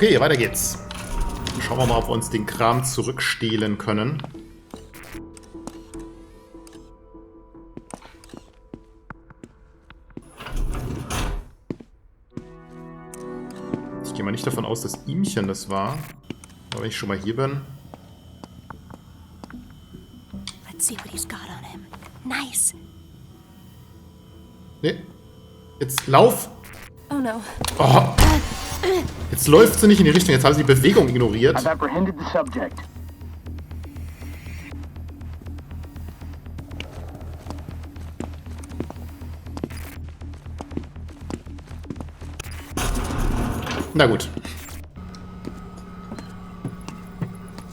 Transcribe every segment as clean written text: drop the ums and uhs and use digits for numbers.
Okay, weiter geht's. Schauen wir mal, ob wir uns den Kram zurückstehlen können. Ich gehe mal nicht davon aus, dass Ihmchen das war. Aber wenn ich schon mal hier bin. Let's see what he's got on him. Nice. Nee. Jetzt lauf! Oh no. Oh. Jetzt läuft sie nicht in die Richtung. Jetzt haben sie die Bewegung ignoriert. I've apprehended the subject. Na gut.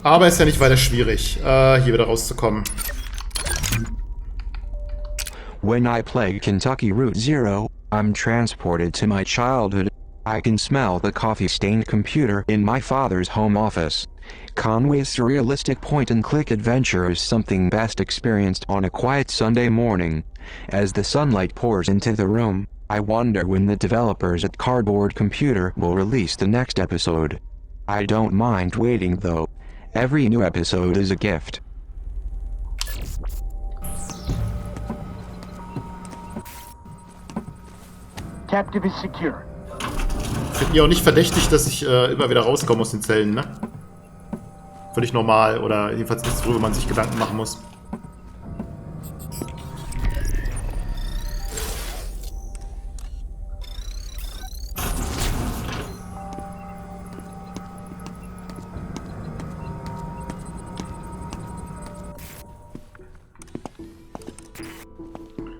Aber ist ja nicht weiter schwierig, hier wieder rauszukommen. When I play Kentucky Route Zero, I'm transported to my childhood. I can smell the coffee-stained computer in my father's home office. Conway's surrealistic point-and-click adventure is something best experienced on a quiet Sunday morning. As the sunlight pours into the room, I wonder when the developers at Cardboard Computer will release the next episode. I don't mind waiting though. Every new episode is a gift. Captive is secure. Finden die auch nicht verdächtig, dass ich immer wieder rauskomme aus den Zellen, ne? Völlig normal oder jedenfalls nichts, worüber man sich Gedanken machen muss.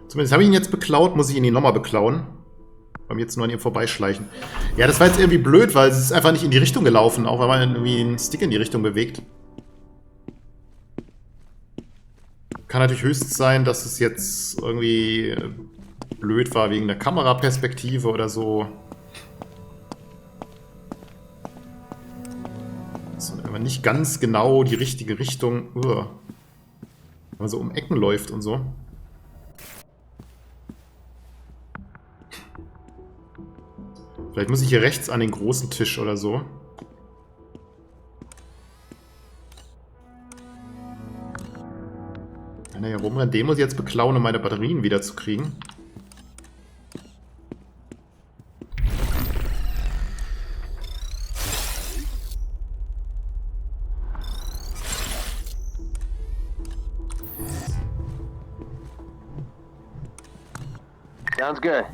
Zumindest habe ich ihn jetzt beklaut, muss ich ihn nochmal beklauen. Beim jetzt nur an ihm vorbeischleichen. Ja, das war jetzt irgendwie blöd, weil es ist einfach nicht in die Richtung gelaufen, auch wenn man irgendwie einen Stick in die Richtung bewegt. Kann natürlich höchstens sein, dass es jetzt irgendwie blöd war wegen der Kameraperspektive oder so. Dass man einfach nicht ganz genau die richtige Richtung, wenn man so um Ecken läuft und so. Vielleicht muss ich hier rechts an den großen Tisch oder so. Wenn er hier rumrennt, den muss ich jetzt beklauen, um meine Batterien wiederzukriegen. Sounds good.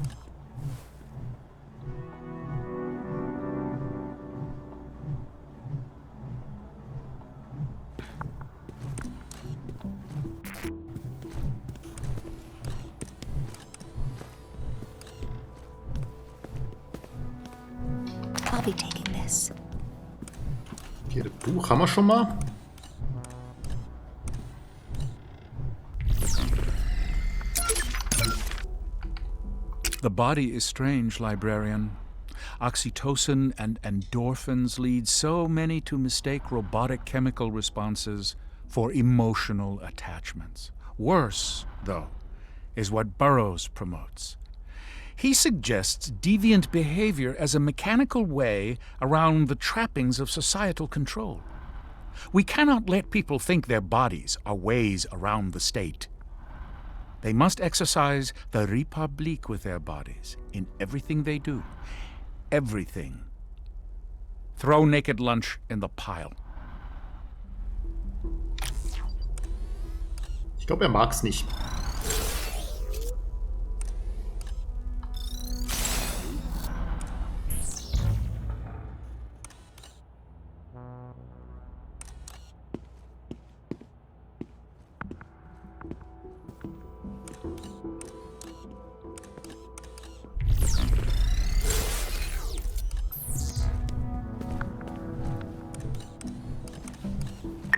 I'll be taking this. Hier, das Buch haben wir schon mal. The body is strange, librarian. Oxytocin and endorphins lead so many to mistake robotic chemical responses for emotional attachments. Worse, though, is what Burroughs promotes. He suggests deviant behavior as a mechanical way around the trappings of societal control. We cannot let people think their bodies are ways around the state. They must exercise the Republique with their bodies in everything they do. Everything. Throw naked lunch in the pile. Ich glaube, er mag's nicht.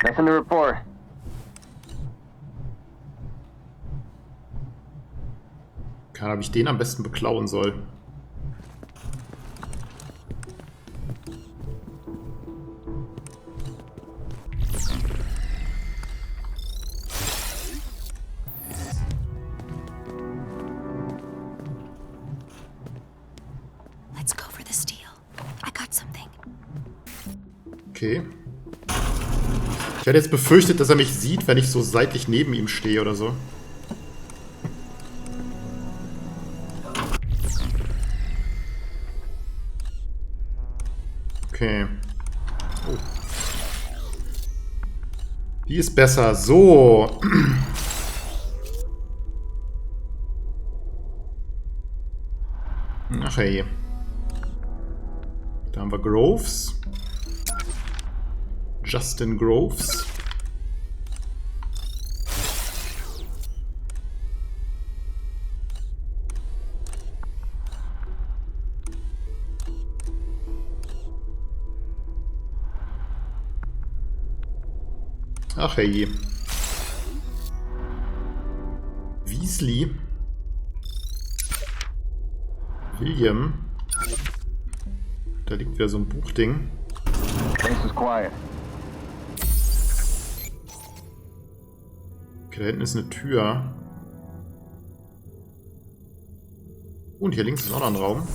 Nothing to report. Keine Ahnung, ob ich den am besten beklauen soll. Let's go for the steal. I got something. Okay. Ich hätte jetzt befürchtet, dass er mich sieht, wenn ich so seitlich neben ihm stehe oder so. Okay. Oh. Die ist besser. So. Ach hey. Da haben wir Groves. Justin Groves. Ach hey. Weasley. William. Da liegt wieder so ein Buchding. Place is quiet. Okay, da hinten ist eine Tür. Und hier links ist auch noch ein Raum.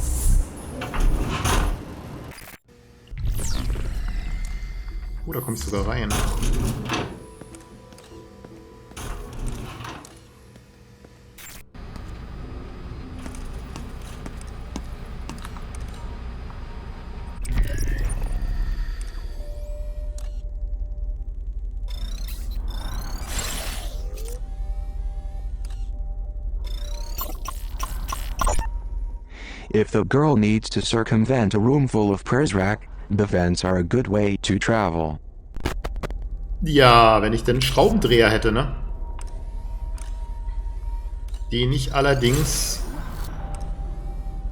Oh, da kommst du sogar rein. If the girl needs to circumvent a room full of Przrak, the vents are a good way to travel. Ja, wenn ich denn einen Schraubendreher hätte, ne? Den ich allerdings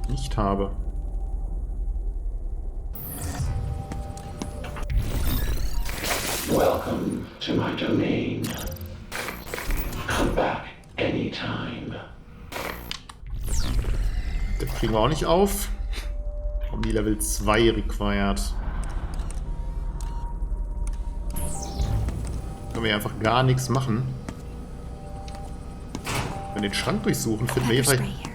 nicht habe. Welcome to my domain. Come back anytime. Den kriegen wir auch nicht auf. Um die Level 2 required. Können wir einfach gar nichts machen. Wenn wir den Schrank durchsuchen, finden wir hier vielleicht...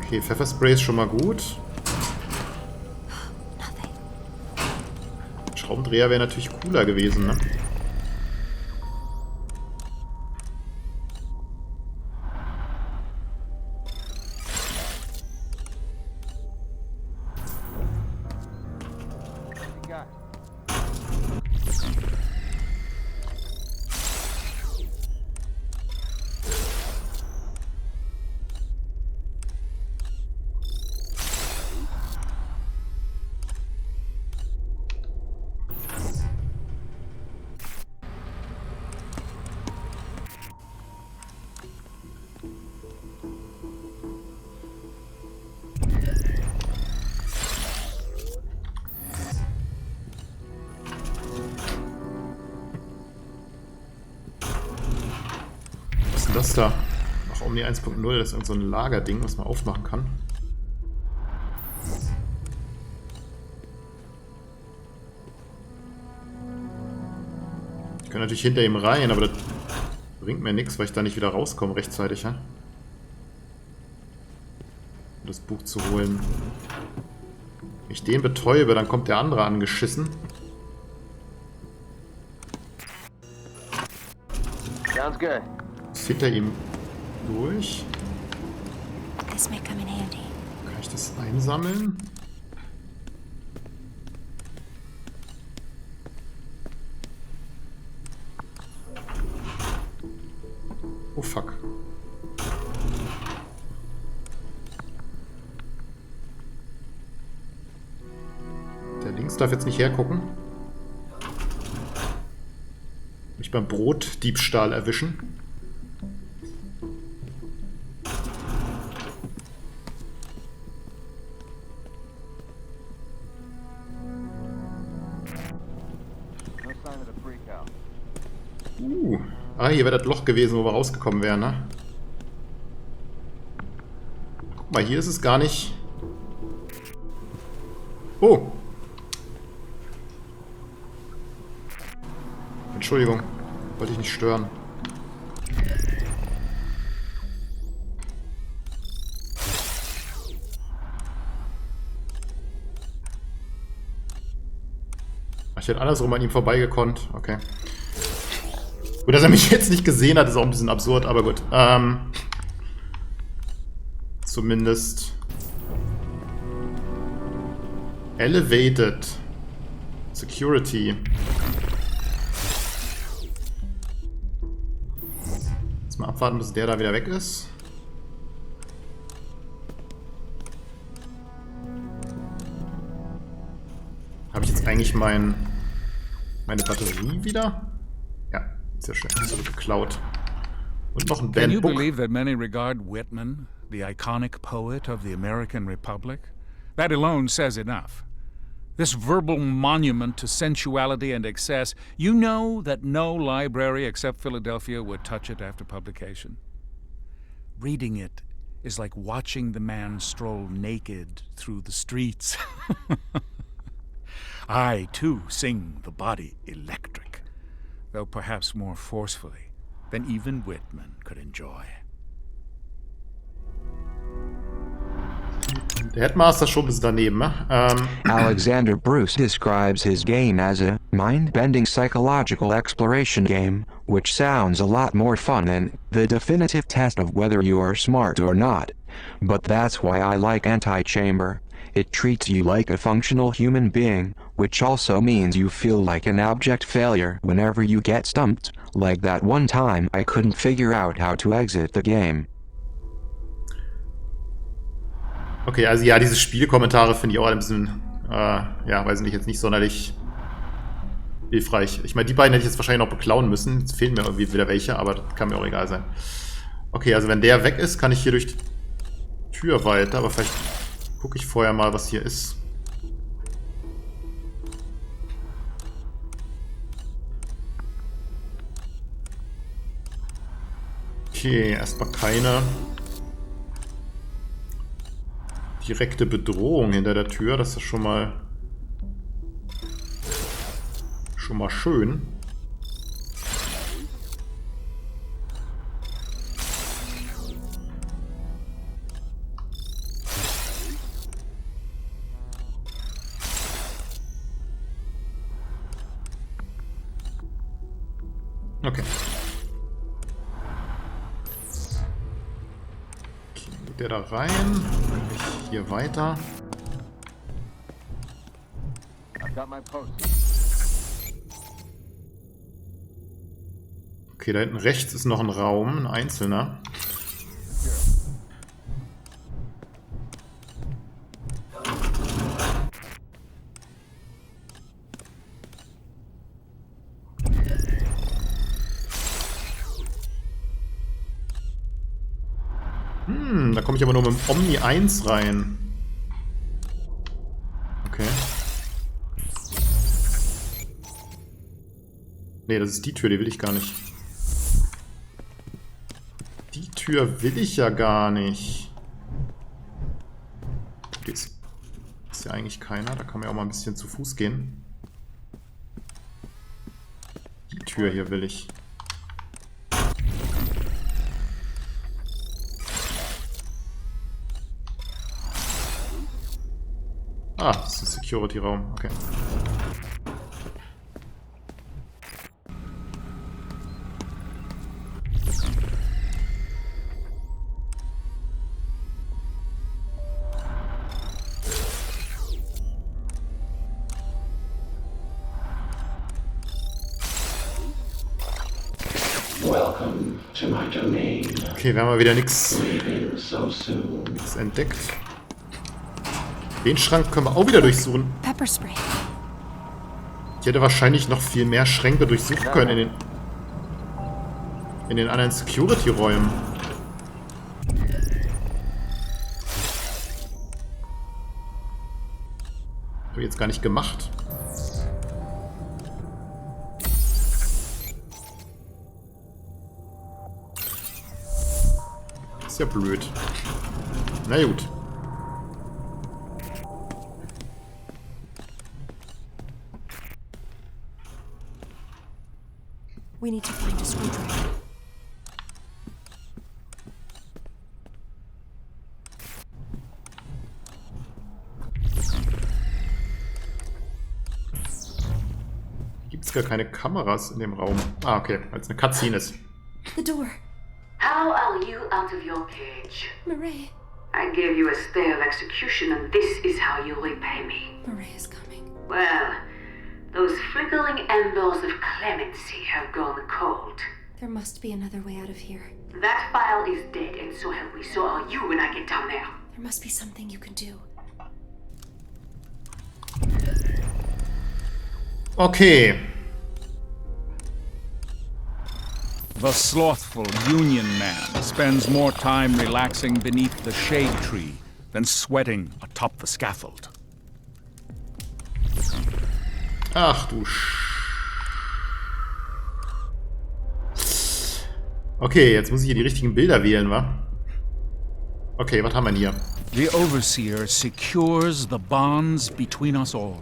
Okay, Pfefferspray ist schon mal gut. Schraubendreher wäre natürlich cooler gewesen, ne? Das da? Ach, Omni 1.0, das ist irgend so ein Lagerding, was man aufmachen kann. Ich kann natürlich hinter ihm rein, aber das bringt mir nichts, weil ich da nicht wieder rauskomme rechtzeitig, ja? Um das Buch zu holen. Wenn ich den betäube, dann kommt der andere angeschissen. Sounds good. Ist hinter ihm durch. This may come in handy. Kann ich das einsammeln? Oh fuck. Der links darf jetzt nicht hergucken. Mich beim Brotdiebstahl erwischen. Ah, hier wäre das Loch gewesen, wo wir rausgekommen wären, ne? Guck mal, hier ist es gar nicht... Oh! Entschuldigung, wollte ich nicht stören. Ich hätte andersrum an ihm vorbeigekonnt. Okay. Gut, dass er mich jetzt nicht gesehen hat, ist auch ein bisschen absurd, aber gut. Zumindest Elevated Security. Jetzt mal abwarten, bis der da wieder weg ist. Habe ich jetzt eigentlich meine Batterie wieder? Ja, sehr schön. Zurückgeklaut. Und noch ein Can you Bandbook. believe that many regard Whitman, the iconic poet of the American Republic? That alone says enough. This verbal monument to sensuality and excess, you know that no library except Philadelphia would touch it after publication. Reading it is like watching the man stroll naked through the streets. I, too, sing the body electric, though perhaps more forcefully than even Whitman could enjoy. Der Headmaster schon ein bisschen daneben, ne? Alexander Bruce describes his game as a mind-bending psychological exploration game, which sounds a lot more fun than the definitive test of whether you are smart or not. But that's why I like Anti-Chamber. It treats you like a functional human being, which also means you feel like an abject failure whenever you get stumped, like that one time I couldn't figure out how to exit the game. Okay, also ja, diese Spielkommentare finde ich auch ein bisschen, ja, weiß nicht, jetzt nicht sonderlich hilfreich. Ich meine, die beiden hätte ich jetzt wahrscheinlich noch beklauen müssen. Jetzt fehlen mir irgendwie wieder welche, aber das kann mir auch egal sein. Okay, also wenn der weg ist, kann ich hier durch die Tür weiter, aber vielleicht gucke ich vorher mal, was hier ist. Okay, erstmal keine direkte Bedrohung hinter der Tür. Das ist schon mal schön. Okay. Geht der da rein? Ich hier weiter. I've got my post. Okay, da hinten rechts ist noch ein Raum, ein einzelner. Da komme ich aber nur mit dem Omni 1 rein. Okay. Nee, das ist die Tür, die will ich gar nicht. Die Tür will ich ja gar nicht. Okay, ist ja eigentlich keiner, da kann man ja auch mal ein bisschen zu Fuß gehen. Die Tür hier will ich. Ah, das ist ein Security-Raum, okay. Welcome to my domain. Okay, wir haben mal wieder nichts Leaving so soon. entdeckt. Den Schrank können wir auch wieder durchsuchen. Pepper spray. Ich hätte wahrscheinlich noch viel mehr Schränke durchsuchen können in den anderen Security-Räumen. Habe ich jetzt gar nicht gemacht. Ist ja blöd. Na gut. We need to find a screwdriver. gar keine Kameras in dem Raum. Ah, okay, weil es eine Cutscene ist. The door. How are you out of your cage? Murray. I gave you a stay of execution, and this is how you repay me. Murray is coming. Well, those flickering embers of clemency have gone cold. There must be another way out of here. That file is dead, and so help me, so are you when I get down there. There must be something you can do. Okay. The slothful Union man spends more time relaxing beneath the shade tree than sweating atop the scaffold. Ach du Okay, jetzt muss ich hier die richtigen Bilder wählen, wa? Okay, was haben wir denn hier? The Overseer secures the bonds between us all.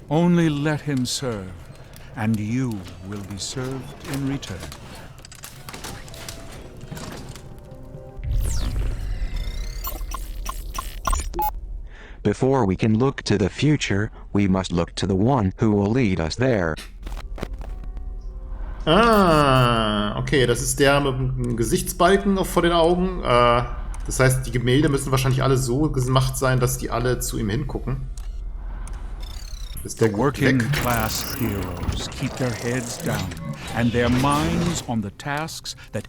Only let him serve, and you will be served in return. Before we can look to the future, we must look to the one who will lead us there. Ah, okay, das ist der mit dem Gesichtsbalken vor den Augen. Das heißt, die Gemälde müssen wahrscheinlich alle so gemacht sein, dass die alle zu ihm hingucken. Ist der The working class heroes keep their heads down and their minds on the tasks that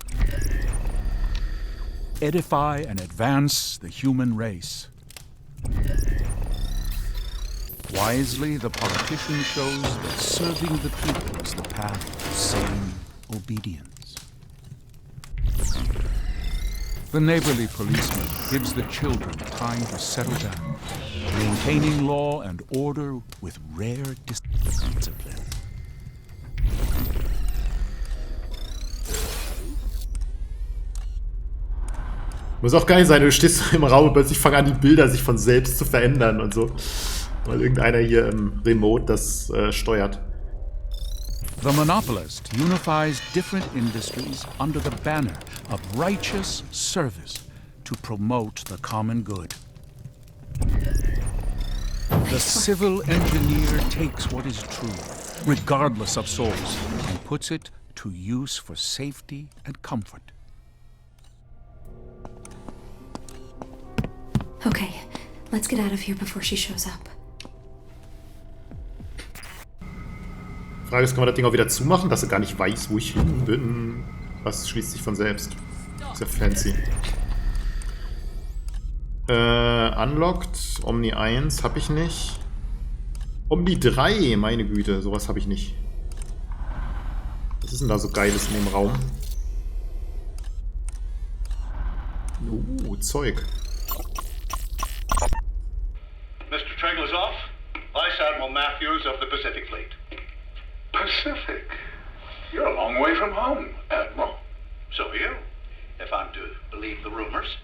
edify and advance the human race. Wisely, the politician shows that serving the people is the path to sane obedience. The neighborly policeman gives the children time to settle down, maintaining law and order with rare discipline. Muss auch geil sein, du stehst im Raum und plötzlich fangen an, die Bilder sich von selbst zu verändern und so. Weil irgendeiner hier im Remote das steuert. The monopolist unifies different industries under the banner of righteous service to promote the common good. The civil engineer takes what is true, regardless of source, and puts it to use for safety and comfort. Okay, let's get out of here before she shows up. Frage ist, kann man das Ding auch wieder zumachen, dass er gar nicht weiß, wo ich hin bin? Was schließt sich von selbst? Sehr fancy. Unlocked, Omni 1 habe ich nicht. Omni 3, meine Güte, sowas habe ich nicht. Was ist denn da so Geiles in dem Raum? Zeug. Mr. Triglazoff, Vice Admiral Matthews of the Pacific Fleet. Pacific? You're a long way from home, Admiral. So are you, if I'm to believe the rumors.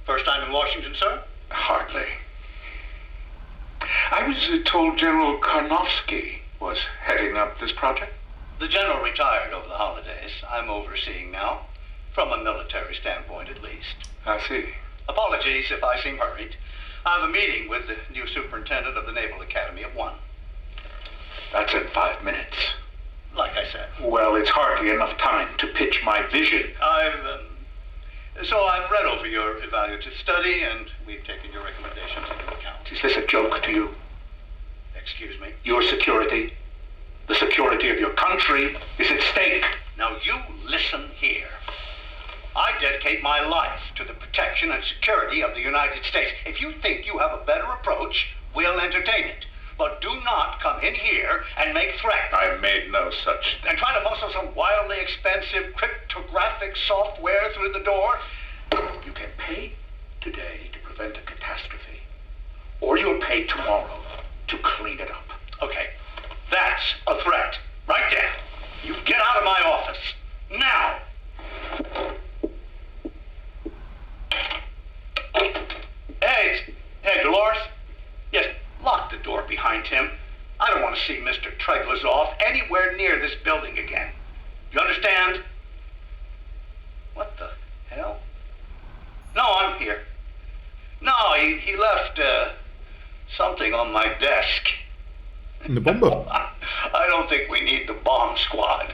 First time in Washington, sir? Hardly. I was told General Karnofsky was heading up this project. The general retired over the holidays. I'm overseeing now, from a military standpoint at least. I see. Apologies if I seem hurried. I have a meeting with the new superintendent of the Naval Academy at 1. That's in 5 minutes. Like I said. Well, it's hardly enough time to pitch my vision. So I've read over your evaluative study, and we've taken your recommendations into account. Is this a joke to you? Excuse me? Your security, the security of your country, is at stake. Now you listen here. I dedicate my life to the protection and security of the United States. If you think you have a better approach, we'll entertain it. But do not come in here and make threats. I made no such... And try to muscle some wildly expensive cryptographic software through the door. You can pay today to prevent a catastrophe. Or you'll pay tomorrow to clean it up. Okay, that's a threat. Right there. You get out of my office. Now! Hey, Dolores? Yes, lock the door behind him. I don't want to see Mr. Triglazoff anywhere near this building again. You understand? What the hell? No, I'm here. No, he left something on my desk. Eine Bombe. I don't think we need the bomb squad.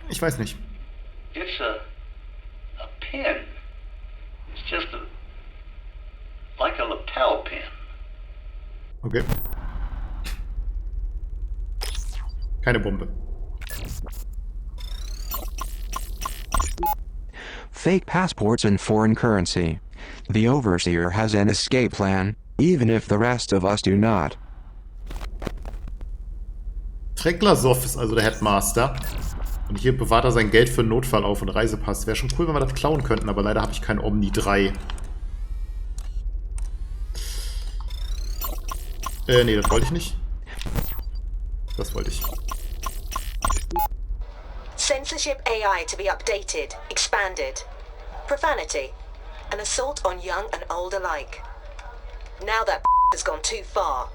Ich weiß nicht. It's a pin. It's just like a lapel pin. Okay. Keine Bombe. Fake passports and foreign currency. The overseer has an escape plan, even if the rest of us do not. Treklasov ist also der Headmaster. Und hier bewahrt er sein Geld für einen Notfall auf und Reisepass. Wäre schon cool, wenn wir das klauen könnten, aber leider habe ich kein Omni 3. Nee, das wollte ich nicht. Das wollte ich. Censorship AI to be updated, expanded. Profanity. An assault on young and old alike. Now that has gone too far.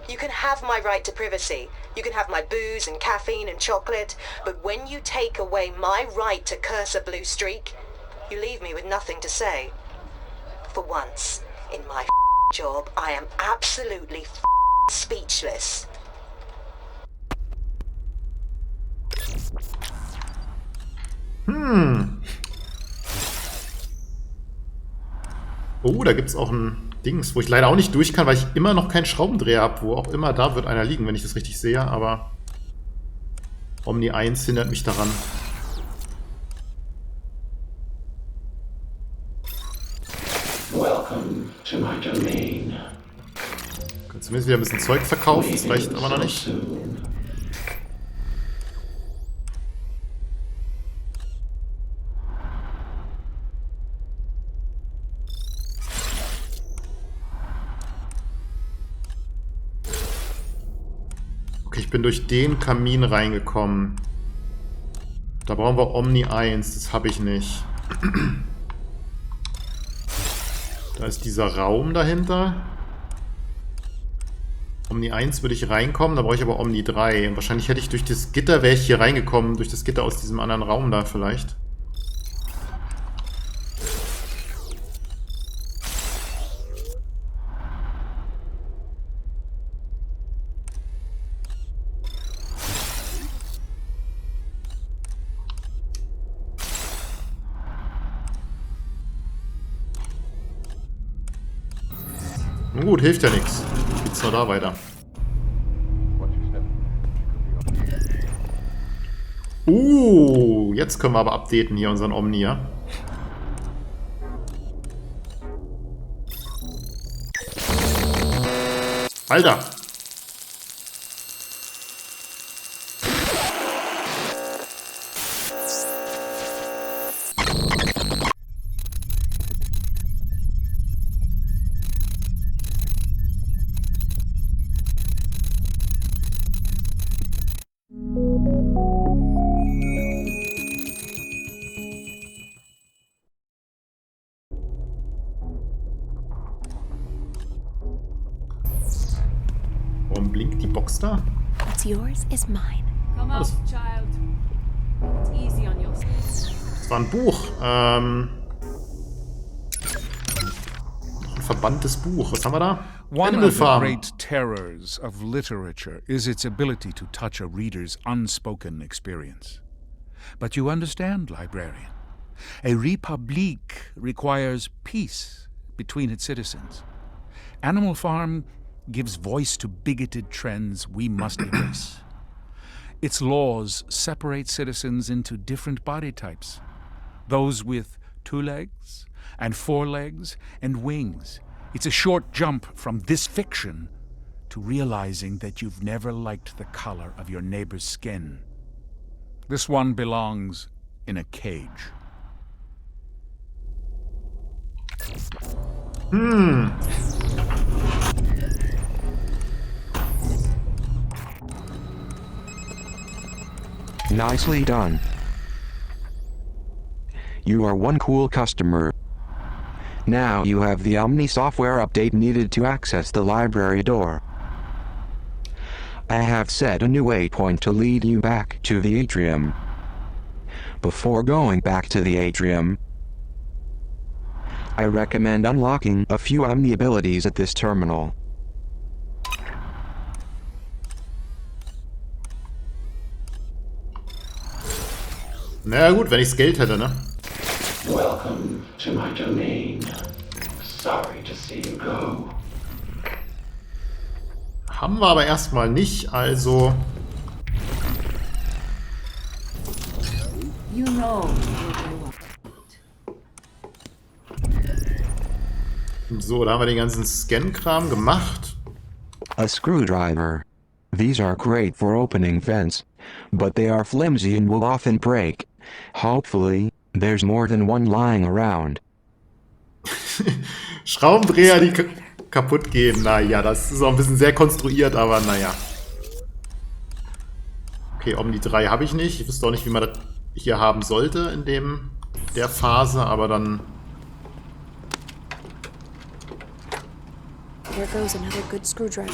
You can have my right to privacy. You can have my booze and caffeine and chocolate. But when you take away my right to curse a blue streak, you leave me with nothing to say. For once, in my job, I am absolutely speechless. Oh, da gibt es auch ein Dings, wo ich leider auch nicht durch kann, weil ich immer noch keinen Schraubendreher habe. Wo auch immer, da wird einer liegen, wenn ich das richtig sehe. Aber Omni 1 hindert mich daran. Welcome to my domain. Ich kann zumindest wieder ein bisschen Zeug verkaufen, das reicht aber noch nicht. Okay, ich bin durch den Kamin reingekommen. Da brauchen wir Omni 1, das habe ich nicht. Da ist dieser Raum dahinter. Omni 1 würde ich reinkommen, da brauche ich aber Omni 3. Und wahrscheinlich hätte ich durch das Gitter, wäre ich hier reingekommen, durch das Gitter aus diesem anderen Raum da vielleicht. Nun gut, hilft ja nichts. Geht's nur da weiter. Jetzt können wir aber updaten hier unseren Omni, ja? Alter! Warum blinkt die Box da? What's yours is mine. Come up, child. It's easy on yourself. Das war ein Buch. Noch ein verbanntes Buch. Was haben wir da? One Animal of the Farm. great terrors of literature is its ability to touch a reader's unspoken experience. But you understand, librarian. A Republique requires peace between its citizens. Animal Farm gives voice to bigoted trends we must erase. Its laws separate citizens into different body types. Those with 2 legs and 4 legs and wings. It's a short jump from this fiction to realizing that you've never liked the color of your neighbor's skin. This one belongs in a cage. Nicely done. You are one cool customer. Now you have the Omni software update needed to access the library door. I have set a new waypoint to lead you back to the atrium. Before going back to the atrium, I recommend unlocking a few Omni abilities at this terminal. Naja gut, wenn ich's Geld hätte, ne? Welcome to my domain. Sorry to see you go. Haben wir aber erstmal nicht, also... You know So, da haben wir den ganzen Scan-Kram gemacht. A screwdriver. These are great for opening vents, but they are flimsy and will often break. Hopefully, there's more than one lying around. Schraubendreher, die kaputt gehen. Naja, das ist auch ein bisschen sehr konstruiert, aber naja. Okay, Omni 3 habe ich nicht. Ich wüsste auch nicht, wie man das hier haben sollte in der Phase, aber dann... There goes another good screwdriver.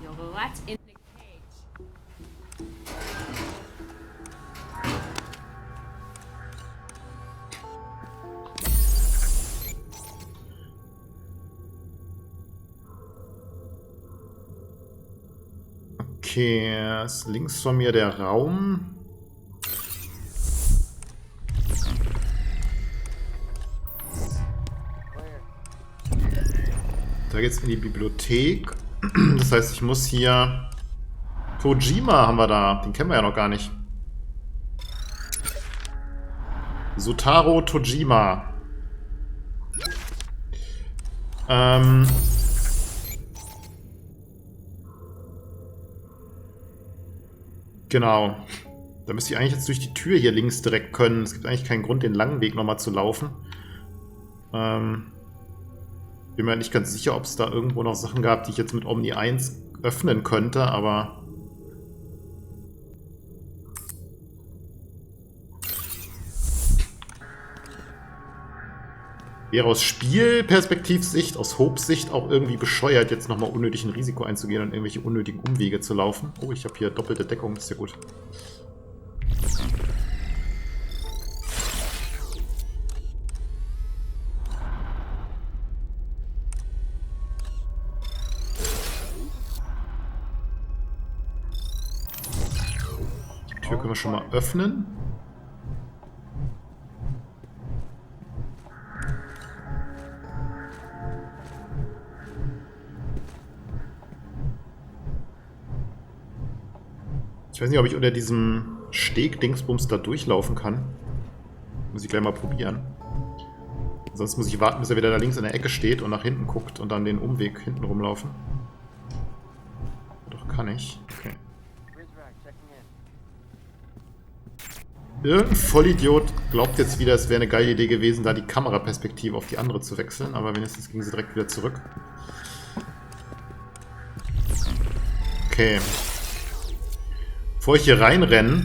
Yo, that's in the cage. Okay, ist links von mir der Raum. Da geht's in die Bibliothek. Das heißt, ich muss hier... Kojima haben wir da. Den kennen wir ja noch gar nicht. Sutaro Tojima. Genau. Da müsste ich eigentlich jetzt durch die Tür hier links direkt können. Es gibt eigentlich keinen Grund, den langen Weg nochmal zu laufen. Bin mir nicht ganz sicher, ob es da irgendwo noch Sachen gab, die ich jetzt mit Omni 1 öffnen könnte, aber... Wäre aus Spielperspektivsicht, aus Hope-Sicht auch irgendwie bescheuert, jetzt nochmal unnötig ein Risiko einzugehen und irgendwelche unnötigen Umwege zu laufen. Oh, ich habe hier doppelte Deckung, das ist ja gut. Die Tür können wir schon mal öffnen. Ich weiß nicht, ob ich unter diesem Steg-Dingsbums da durchlaufen kann. Muss ich gleich mal probieren. Sonst muss ich warten, bis er wieder da links in der Ecke steht und nach hinten guckt und dann den Umweg hinten rumlaufen. Doch, kann ich. Okay. Irgendein Vollidiot glaubt jetzt wieder, es wäre eine geile Idee gewesen, da die Kameraperspektive auf die andere zu wechseln, aber wenigstens ging sie direkt wieder zurück. Okay. Bevor ich hier reinrenne,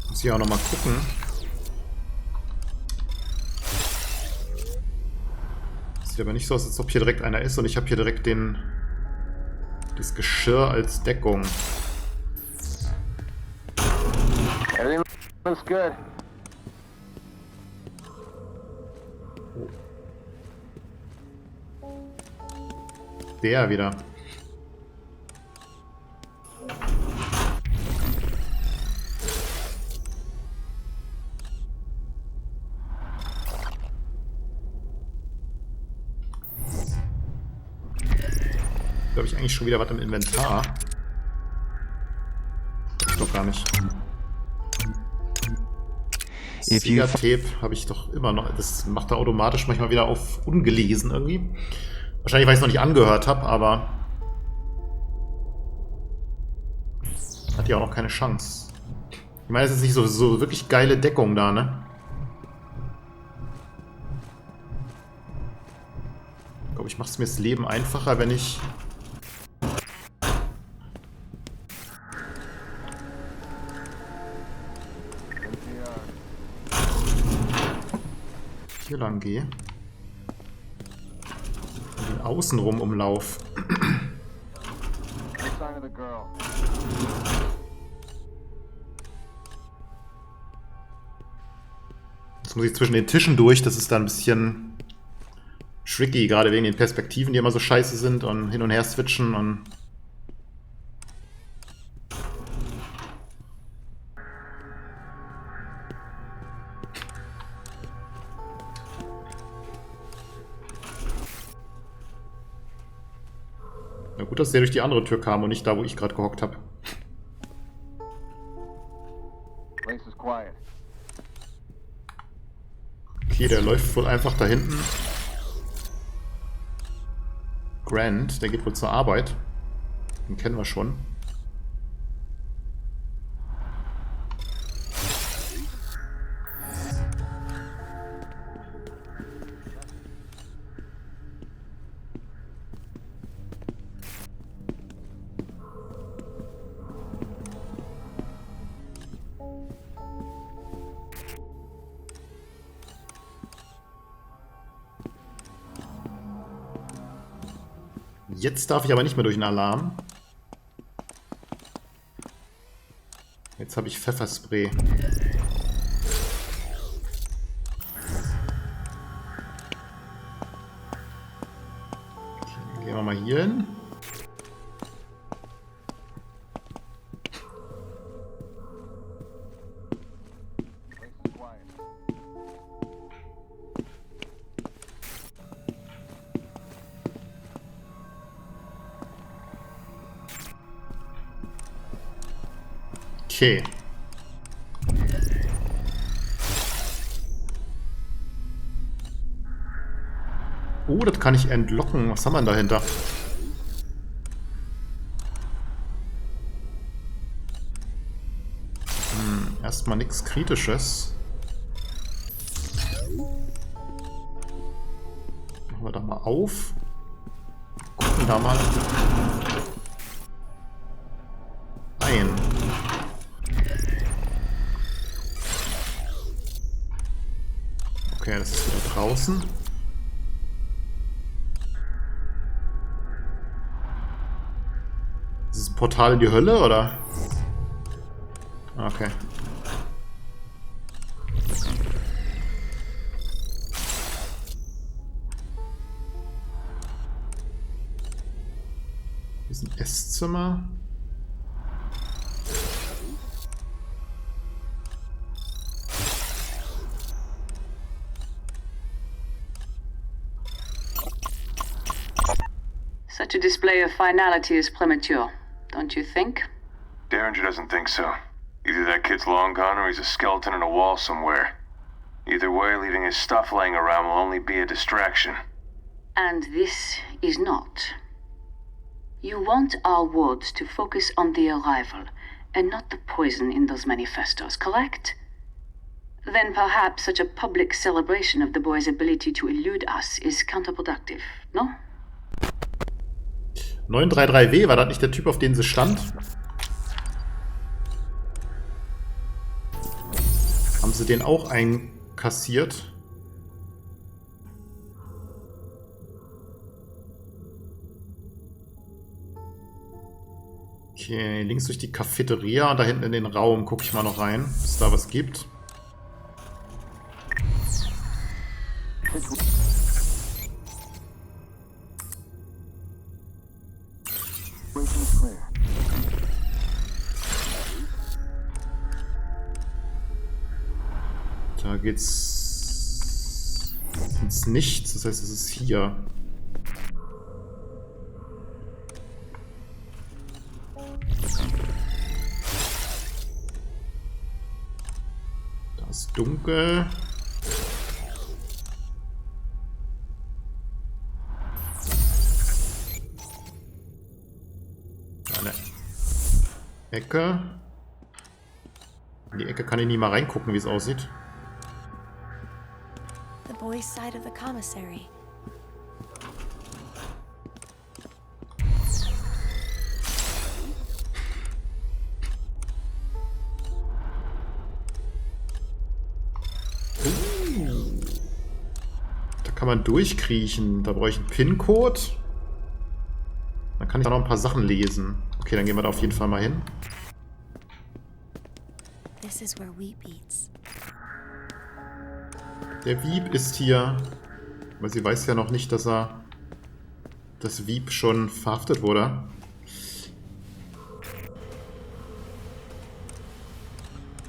muss ich auch noch mal gucken. Sieht aber nicht so aus, als ob hier direkt einer ist und ich habe hier direkt das Geschirr als Deckung. Everything looks good. Der wieder. Da habe ich eigentlich schon wieder was im Inventar. Das ist doch gar nicht. Tape habe ich doch immer noch. Das macht er automatisch manchmal wieder auf ungelesen irgendwie. Wahrscheinlich, weil ich es noch nicht angehört habe, aber hat ja auch noch keine Chance. Ich meine, es ist nicht so wirklich geile Deckung da, ne? Ich glaube, ich mache es mir das Leben einfacher, wenn ich... hier lang gehe. Und den außenrum umlauf. Jetzt muss ich zwischen den Tischen durch, das ist dann ein bisschen tricky, gerade wegen den Perspektiven, die immer so scheiße sind und hin und her switchen und... Na gut, dass der durch die andere Tür kam und nicht da, wo ich gerade gehockt habe. Okay, der läuft wohl einfach da hinten. Grant, der geht wohl zur Arbeit. Den kennen wir schon. Jetzt darf ich aber nicht mehr durch den Alarm. Jetzt habe ich Pfefferspray. Okay, gehen wir mal hier hin. Okay. Oh, das kann ich entlocken. Was haben wir denn dahinter? Erstmal nichts Kritisches. Machen wir da mal auf. Gucken da mal ein. Okay, das ist wieder draußen. Ist es ein Portal in die Hölle, oder? Okay. Hier ist ein Esszimmer. Such a display of finality is premature, don't you think? Derringer doesn't think so. Either that kid's long gone or he's a skeleton in a wall somewhere. Either way, leaving his stuff laying around will only be a distraction. And this is not. You want our words to focus on the arrival, and not the poison in those manifestos, correct? Then perhaps such a public celebration of the boy's ability to elude us is counterproductive, no? 933W, war das nicht der Typ, auf den sie stand? Haben sie den auch einkassiert? Okay, links durch die Cafeteria und da hinten in den Raum gucke ich mal noch rein, ob es da was gibt. Da geht's ins Nichts, das heißt, es ist hier. Da ist dunkel. Eine Ecke. In die Ecke kann ich nie mal reingucken, wie es aussieht. The boys' side of the commissary. Da kann man durchkriechen. Da brauche ich einen PIN-Code. Dann kann ich da noch ein paar Sachen lesen. Okay, dann gehen wir da auf jeden Fall mal hin. This is where wheat beats. Der Wieb ist hier. Aber sie weiß ja noch nicht, dass Wieb schon verhaftet wurde.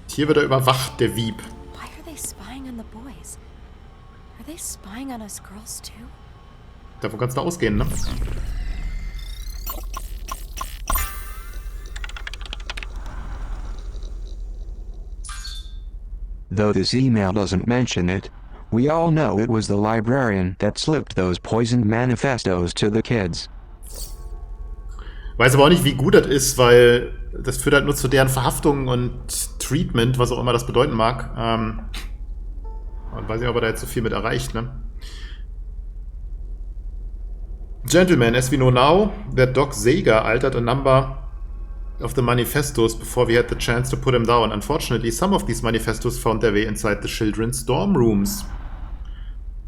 Hier wird er überwacht, der Wieb. Why are they spying on the boys? Are they spying on us girls too? Davon kannst du ausgehen, ne? Though this email doesn't mention it, we all know it was the librarian that slipped those poisoned manifestos to the kids. Weiß aber auch nicht, wie gut das ist, weil das führt halt nur zu deren Verhaftung und Treatment, was auch immer das bedeuten mag. Und weiß nicht, ob er da jetzt so viel mit erreicht, ne? Gentlemen, as we know now, that Doc Sager altered a number of the manifestos before we had the chance to put them down. Unfortunately, some of these manifestos found their way inside the children's dorm rooms.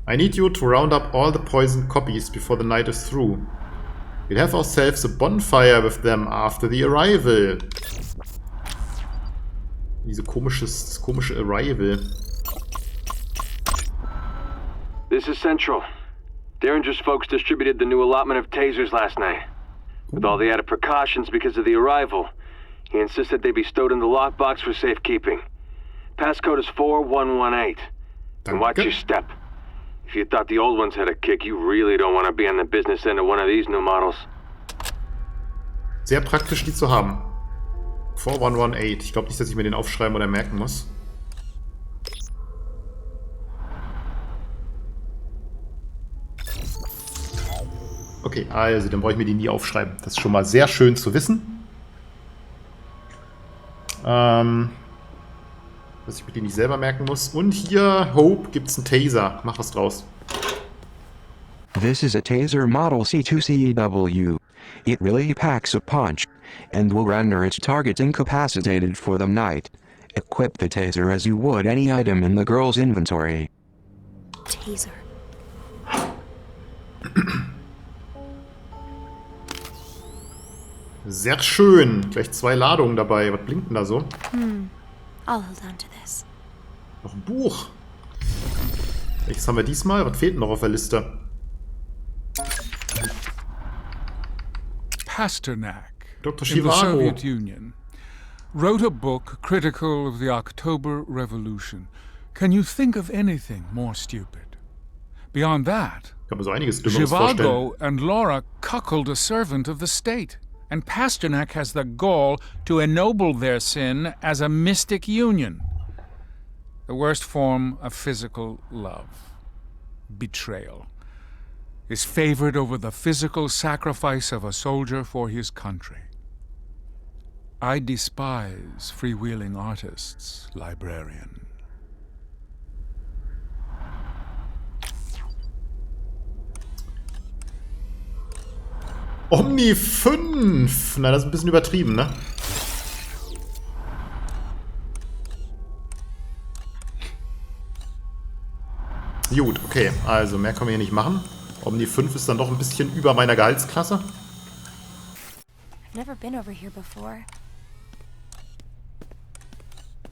I need you to round up all the poisoned copies before the night is through. We'll have ourselves a bonfire with them after the arrival. Dieses komische Arrival. This is Central. Derringer's folks distributed the new allotment of tasers last night. With all the added precautions because of the arrival, he insisted they be stowed in the lockbox for safekeeping. Passcode is 4118. And watch your step. If you thought the old ones had a kick, you really don't want to be on the business end of one of these new models. Sehr praktisch, die zu haben. 4118. Ich glaube nicht, dass ich mir den aufschreiben oder merken muss. Okay, also, dann brauche ich mir die nie aufschreiben. Das ist schon mal sehr schön zu wissen. Dass ich mir die nicht selber merken muss. Und hier, Hope, gibt's einen Taser. Mach was draus. This is a taser model C2CEW. It really packs a punch, and will render its target incapacitated for the night. Equip the taser as you would any item in the girl's inventory. Taser. Sehr schön. Gleich 2 Ladungen dabei. Was blinkt denn da so? I'll hold on to this. Noch ein Buch. Welches haben wir diesmal? Was fehlt denn noch auf der Liste? Pasternak, Dr. in the Zhivago. Soviet Union, wrote a book critical of the October Revolution. Can you think of anything more stupid? Beyond that, Ich kann mir so einiges Dümmeres vorstellen. Zhivago and Laura cuckold a servant of the state, and Pasternak has the gall to ennoble their sin as a mystic union. The worst form of physical love, betrayal, is favored over the physical sacrifice of a soldier for his country. I despise freewheeling artists, librarian. Omni 5! Na, das ist ein bisschen übertrieben, ne? Gut, okay. Also, mehr können wir hier nicht machen. Omni 5 ist dann doch ein bisschen über meiner Gehaltsklasse. I've never been over here before.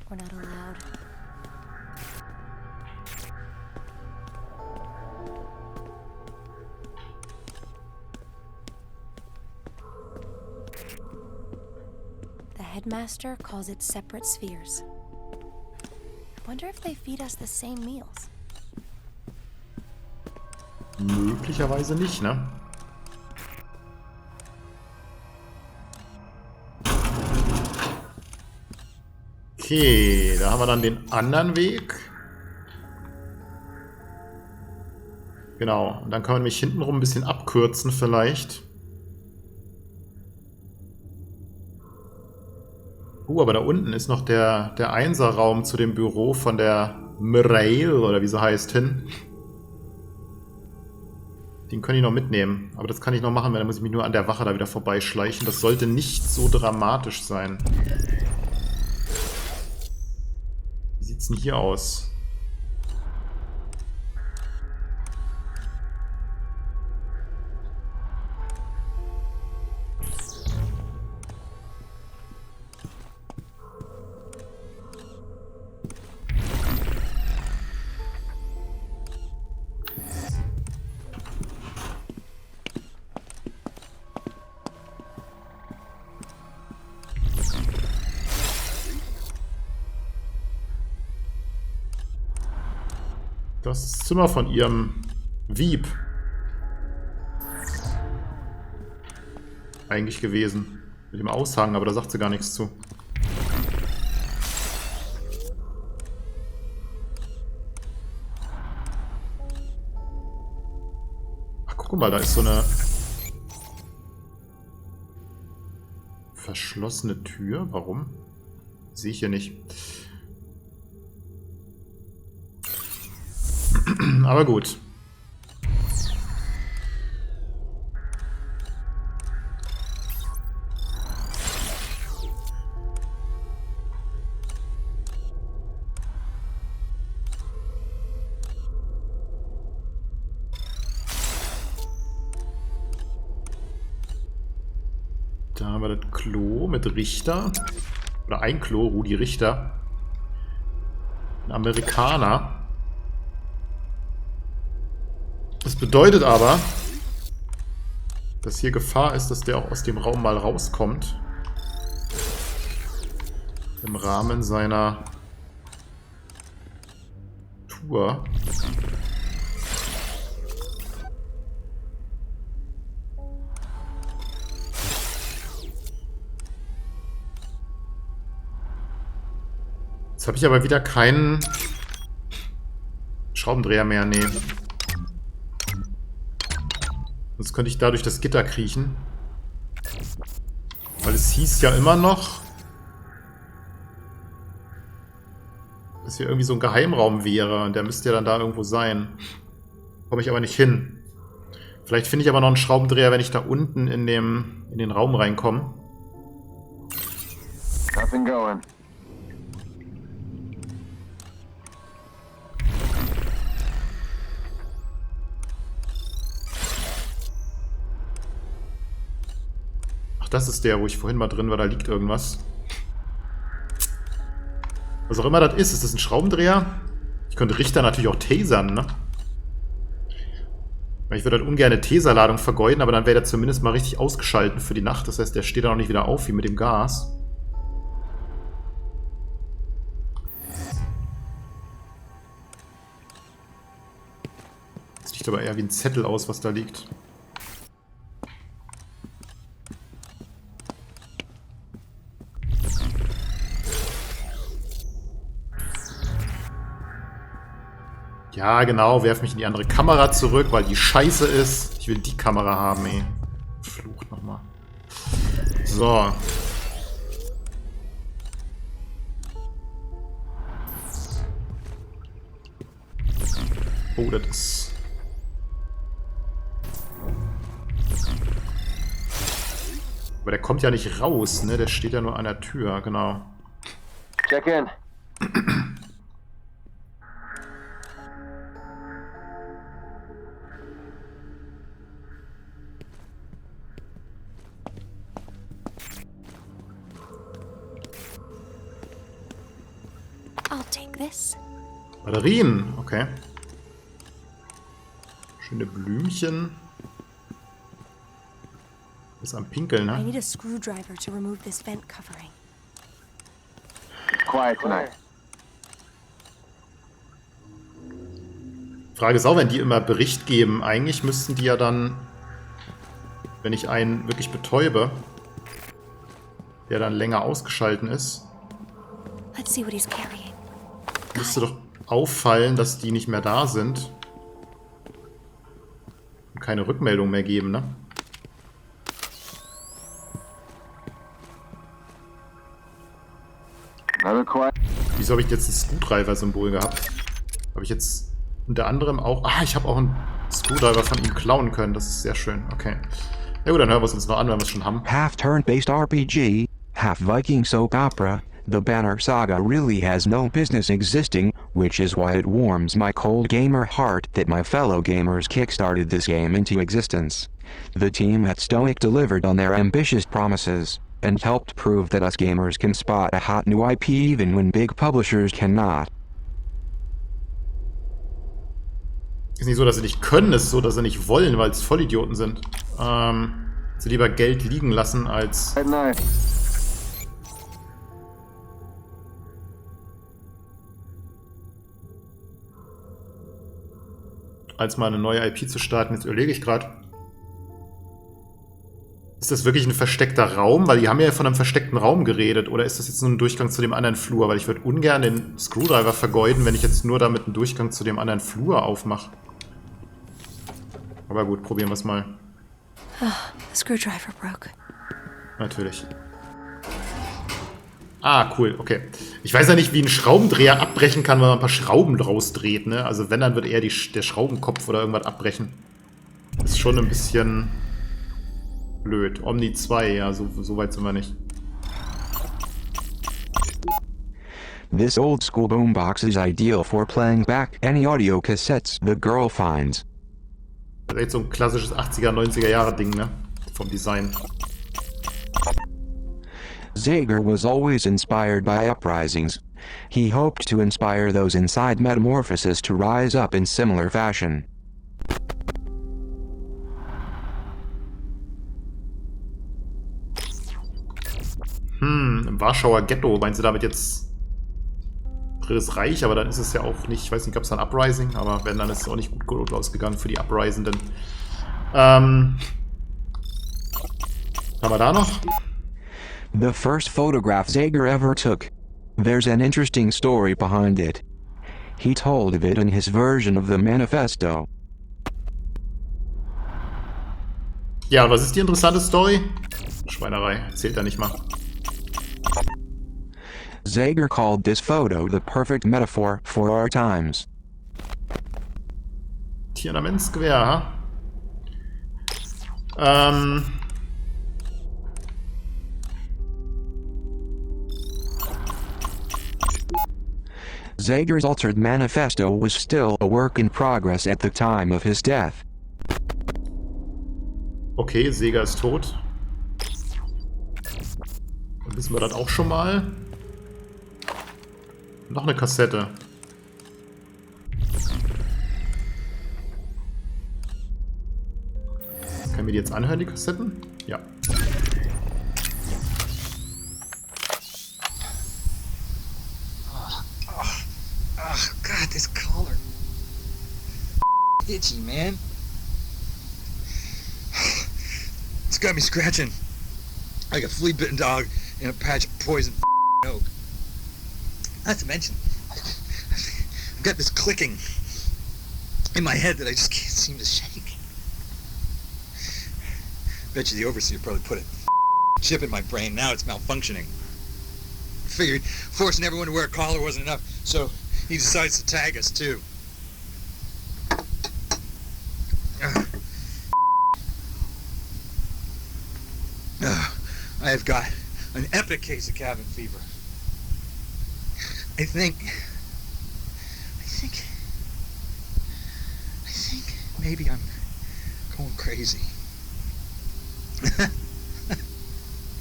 We're not allowed. The headmaster calls it separate spheres. I wonder if they feed us the same meals. Möglicherweise nicht, ne? Okay, da haben wir dann den anderen Weg. Genau, und dann kann man mich hintenrum ein bisschen abkürzen vielleicht. Aber da unten ist noch der Einserraum zu dem Büro von der Mireille, oder wie sie heißt, hin. Den kann ich noch mitnehmen. Aber das kann ich noch machen, weil dann muss ich mich nur an der Wache da wieder vorbeischleichen. Das sollte nicht so dramatisch sein. Wie sieht's denn hier aus? Das ist das Zimmer von ihrem Wieb. Eigentlich gewesen. Mit dem Aushang, aber da sagt sie gar nichts zu. Ach, guck mal, da ist so eine verschlossene Tür. Warum? Sehe ich hier nicht. Aber gut. Da haben wir das Klo mit Richter. Oder ein Klo, Rudi Richter. Ein Amerikaner. Das bedeutet aber, dass hier Gefahr ist, dass der auch aus dem Raum mal rauskommt. Im Rahmen seiner Tour. Jetzt habe ich aber wieder keinen Schraubendreher mehr. Nee. Sonst könnte ich da durch das Gitter kriechen. Weil es hieß ja immer noch, dass hier irgendwie so ein Geheimraum wäre. Und der müsste ja dann da irgendwo sein. Komme ich aber nicht hin. Vielleicht finde ich aber noch einen Schraubendreher, wenn ich da unten in den Raum reinkomme. Nothing going. Das ist der, wo ich vorhin mal drin war. Da liegt irgendwas. Was auch immer das ist. Ist das ein Schraubendreher? Ich könnte Richter natürlich auch tasern, ne? Ich würde halt ungern eine Taserladung vergeuden, aber dann wäre der zumindest mal richtig ausgeschaltet für die Nacht. Das heißt, der steht dann auch nicht wieder auf, wie mit dem Gas. Das sieht aber eher wie ein Zettel aus, was da liegt. Ja, genau, werf mich in die andere Kamera zurück, weil die scheiße ist. Ich will die Kamera haben, ey. Flucht nochmal. So. Oh, das ist... Aber der kommt ja nicht raus, ne? Der steht ja nur an der Tür, genau. Check in. I'll take this. Batterien, okay. Schöne Blümchen. Ist am Pinkeln, I ne? need a screwdriver to remove this vent covering. Quiet tonight. Frage ist auch, wenn die immer Bericht geben, eigentlich müssten die ja dann, wenn ich einen wirklich betäube, der dann länger ausgeschalten ist, Let's see what he's carrying. müsste doch auffallen, dass die nicht mehr da sind. Und keine Rückmeldung mehr geben, ne? Wieso habe ich jetzt ein Screwdriver-Symbol gehabt? Habe ich jetzt unter anderem auch... Ah, ich habe auch einen Screwdriver von ihm klauen können. Das ist sehr schön. Okay. Ja gut, dann hören wir es uns noch an, wenn wir es schon haben. Half turn-based RPG, half Viking soap opera, the Banner Saga really has no business existing, which is why it warms my cold gamer heart that my fellow gamers kickstarted this game into existence. The team at Stoic delivered on their ambitious promises, and helped prove that us gamers can spot a hot new IP even when big publishers cannot. Ist nicht so, dass sie nicht können, es ist so, dass sie nicht wollen, weil es Vollidioten sind. Sie lieber Geld liegen lassen, als... als mal eine neue IP zu starten. Jetzt überlege ich gerade. Ist das wirklich ein versteckter Raum? Weil die haben ja von einem versteckten Raum geredet. Oder ist das jetzt nur ein Durchgang zu dem anderen Flur? Weil ich würde ungern den Screwdriver vergeuden, wenn ich jetzt nur damit einen Durchgang zu dem anderen Flur aufmache. Aber gut, probieren wir es mal. Oh, the screwdriver broke. Natürlich. Ah, cool, okay. Ich weiß ja nicht, wie ein Schraubendreher abbrechen kann, wenn man ein paar Schrauben draus dreht, ne? Also wenn, dann wird eher der Schraubenkopf oder irgendwas abbrechen. Das ist schon ein bisschen blöd. Omni 2, ja, so weit sind wir nicht. This old school boombox is ideal for playing back any audio cassettes the girl finds. Das ist echt so ein klassisches 80er, 90er Jahre Ding, ne? Vom Design. Zager was always inspired by uprisings. He hoped to inspire those inside Metamorphosis to rise up in similar fashion. Im Warschauer Ghetto, meinst du damit jetzt Drittes Reich? Aber dann ist es ja auch nicht, ich weiß nicht, gab es da ein Uprising, aber wenn, dann ist es auch nicht gut ausgegangen für die Uprisenden. Haben wir da noch? The first photograph Zager ever took. There's an interesting story behind it. He told of it in his version of the manifesto. Ja, was ist die interessante Story? Schweinerei, erzählt er nicht mal. Zager called this photo the perfect metaphor for our times. Tiernamentsgewehr, ha? Zager's altered manifesto was still a work in progress at the time of his death. Okay, Zager ist tot. Dann wissen wir das auch schon mal. Noch eine Kassette. Können wir die jetzt anhören, die Kassetten? Ja. Oh, God, this collar. Itchy, man. It's got me scratching like a flea-bitten dog in a patch of poison oak. Not to mention, I've got this clicking in my head that I just can't seem to shake. Bet you the overseer probably put a chip in my brain. Now it's malfunctioning. Figured forcing everyone to wear a collar wasn't enough, so he decides to tag us too. I have got an epic case of cabin fever. I think maybe I'm going crazy.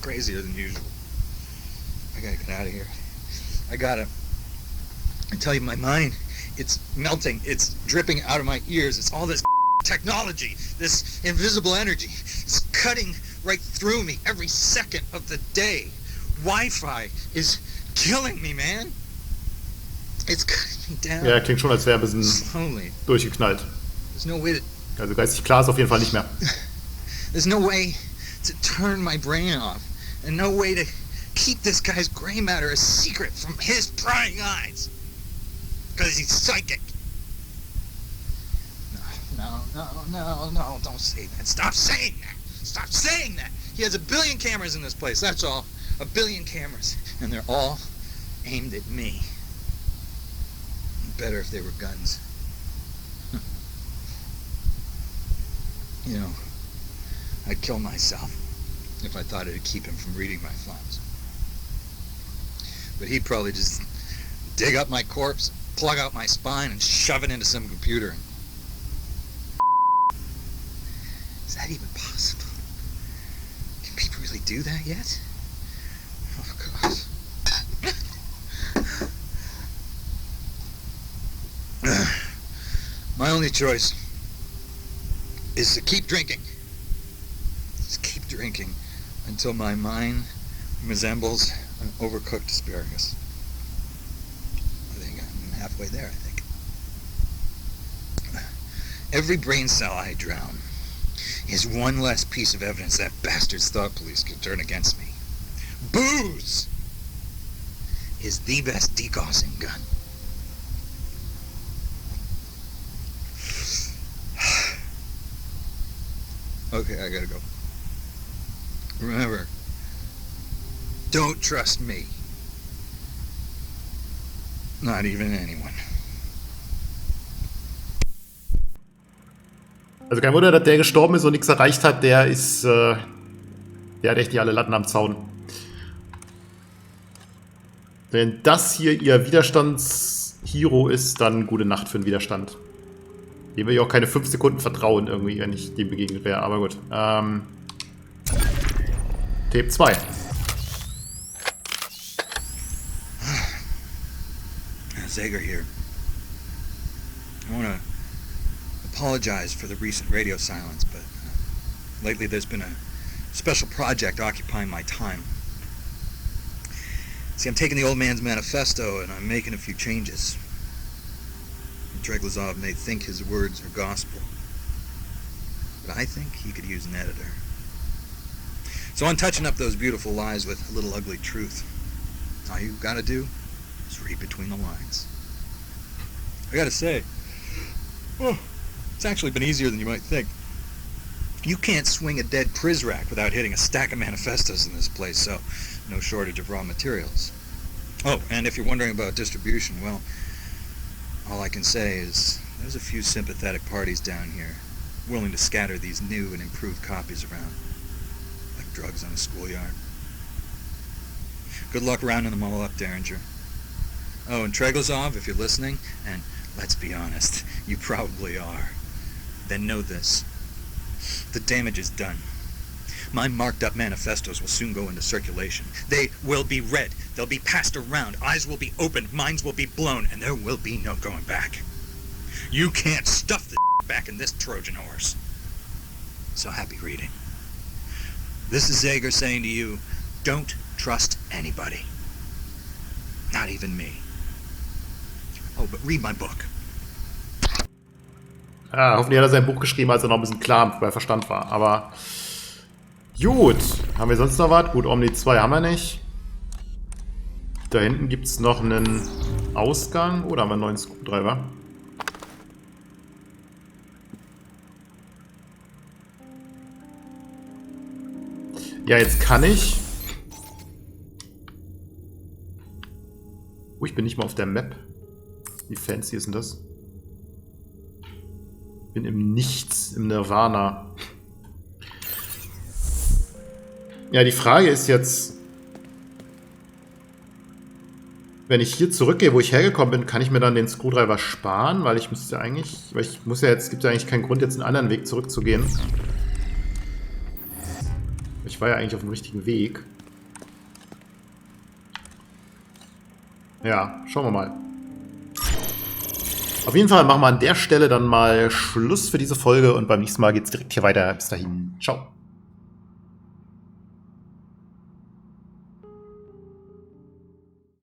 Crazier than usual. I gotta get out of here. I tell you, my mind, it's melting. It's dripping out of my ears. It's all this technology, this invisible energy. It's cutting right through me every second of the day. Wi-Fi is killing me, man. It's cutting me down. Ja, klingt schon, als wäre er ein bisschen durchgeknallt. There's no way to... Also geistig klar ist auf jeden Fall nicht mehr. There's no way to turn my brain off, and no way to keep this guy's gray matter a secret from his prying eyes. Because he's psychic. No, don't say that. Stop saying that. Stop saying that. He has 1 billion cameras in this place, that's all. 1 billion cameras. And they're all aimed at me. Better if they were guns. You know, I'd kill myself if I thought it'd keep him from reading my thoughts. But he'd probably just dig up my corpse, plug out my spine, and shove it into some computer. Is that even possible? Can people really do that yet? Oh, God. My only choice is to keep drinking. Just keep drinking until my mind resembles an overcooked asparagus. I think I'm halfway there, I think. Every brain cell I drown is one less piece of evidence that bastard's thought police could turn against me. Booze is the best degassing gun. Okay, I gotta go. Remember, don't trust me. Not even anyone. Also kein Wunder, dass der gestorben ist und nichts erreicht hat. Der ist, der hat echt nicht alle Latten am Zaun. Wenn das hier ihr Widerstandshero ist, dann gute Nacht für den Widerstand. Dem will ich auch keine 5 Sekunden vertrauen, irgendwie, wenn ich dem begegnet wäre. Aber gut. Tape 2. Zager here. I want to apologize for the recent radio silence, but lately there's been a special project occupying my time. See, I'm taking the old man's manifesto and I'm making a few changes. Treglazov may think his words are gospel, but I think he could use an editor. So I'm touching up those beautiful lies with a little ugly truth. All you gotta do is read between the lines. I gotta say, it's actually been easier than you might think. You can't swing a dead Prizrak without hitting a stack of manifestos in this place, so no shortage of raw materials. Oh, and if you're wondering about distribution, well, all I can say is there's a few sympathetic parties down here willing to scatter these new and improved copies around, like drugs on a schoolyard. Good luck rounding them all up, Derringer. Oh, and Treglazov, if you're listening, and let's be honest, you probably are, then know this. The damage is done. My marked up manifestos will soon go into circulation. They will be read. They'll be passed around. Eyes will be opened. Minds will be blown. And there will be no going back. You can't stuff the back in this Trojan horse. So happy reading. This is Zager saying to you, don't trust anybody. Not even me. Oh, but read my book. Ja, hoffentlich hat er sein Buch geschrieben, als er noch ein bisschen klar bei Verstand war. Aber gut. Haben wir sonst noch was? Gut, Omni 2 haben wir nicht. Da hinten gibt es noch einen Ausgang. Oder haben wir einen neuen Screwdriver? Ja, jetzt kann ich... Oh, ich bin nicht mal auf der Map. Wie fancy ist denn das? Ich bin im Nichts, im Nirvana. Ja, die Frage ist jetzt, wenn ich hier zurückgehe, wo ich hergekommen bin, kann ich mir dann den Screwdriver sparen? Weil ich müsste eigentlich, es gibt ja eigentlich keinen Grund, jetzt einen anderen Weg zurückzugehen. Ich war ja eigentlich auf dem richtigen Weg. Ja, schauen wir mal. Auf jeden Fall machen wir an der Stelle dann mal Schluss für diese Folge und beim nächsten Mal geht es direkt hier weiter. Bis dahin, ciao.